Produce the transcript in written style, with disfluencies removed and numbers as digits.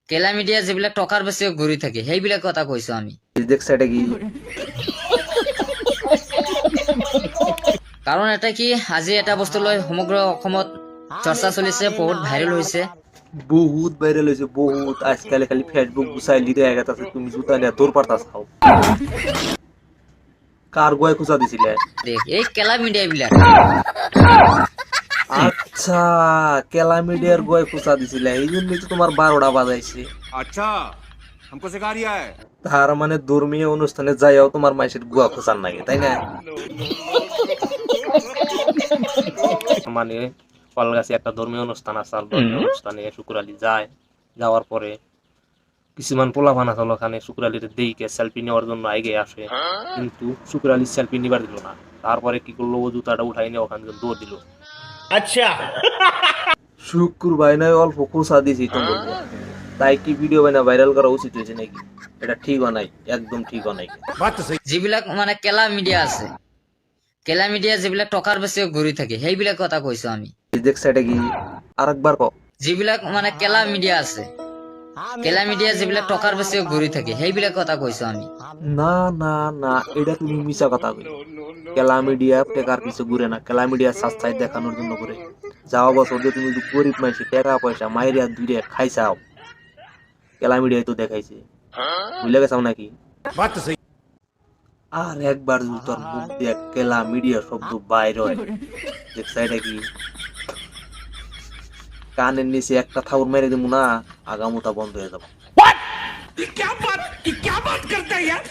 কেলা মিডিয়া যেবিলাক টকাৰ বেছি ঘূৰি থাকে সেইবিলাক কথা কৈছো আমি। দেখছ এটা কি কাৰণ এটা কি আজি এটা বস্তু লৈ সমগ্ৰ অসমত চৰ্চা চলিছে, বহুত ভাইৰেল হৈছে। বহুত ভাইরাল হয়েছে বহুত। আজকাল খালি ফেসবুক গুছাইলি দেখা গেছে তুমি জুতা নিয়ে দৌড় পারতাস খাও। কার গোয় খুঁজা দিছিলে? দেখ এই কেলা মিডিয়া বিলাক আচ্ছা, কেলা মিডিয়ার গোয় খুঁজা দিছিলে, এই জন্যই তো তোমার 12টা বাজাইছে। अच्छा हमको सिखा रिया है। তার মানে ধর্মীয় অনুষ্ঠানে যাইও তোমার মাইসের গুয়া খোঁচার নাগে, তাই না? মানে কলগাছি একটা ধর্মীয় অনুষ্ঠান আছে, আর ধর্মীয় অনুষ্ঠানে শুকুরালি যায়। যাওয়ার পরে কিছুমান পোলাপান আছে ওখানে শুকুরালির দিকে সেলফি নেওয়ার জন্য আগে আসে, কিন্তু শুকুরালির সেলফি নিবার দিল না। তারপরে কি করলো, ও জুতাটা উঠাই নিয়ে ওখান থেকে দৌড় দিল। अच्छा শুকুর ভাই নয় অল্প খোঁচা দিছি তো বলবো, তাই কি ভিডিও বানা ভাইরাল করা উচিত হয়েছে নাকি? এটা ঠিক হয় নাই, একদম ঠিক হয় নাই। बात तो सही। যিবিলাক মানে কেলা মিডিয়া আছে, কেলা মিডিয়া যিবিলাক টকাৰ বেছি ঘূৰি থাকে সেইবিলাক কথা কৈছো আমি। দেখছ এটা কি? আরেকবার কও। যিবিলাক মানে কেলা মিডিয়া আছে, কেলা মিডিয়া যিবিলাক টকাৰ বেছি ঘূৰি থাকে সেইবিলাক কথা কৈছো আমি। না না না, এটা তুমি মিছা কথা কই। কেলা মিডিয়া টেকার কিছু ঘুরে না, কেলা মিডিয়া সাস্তায় দেখানোর জন্য করে। যাওয়া বছর যে তুমি গরিব মানুষ টাকা পয়সা মাইরিয়া দুইরে খাইছাও, কেলা মিডিয়ায় তো দেখাইছে, বুঝলে গেছাও নাকি? बात तो सही। আর একবার যদি তোর মুখ দিয়ে কেলা মিডিয়া শব্দ বাইর হয়, দেখছ এটা কি? কানের নিচে একটা থাউর মেরে দেবো না, আগামোটা বন্ধ হয়ে যাবো। ये क्या बात करता है यार।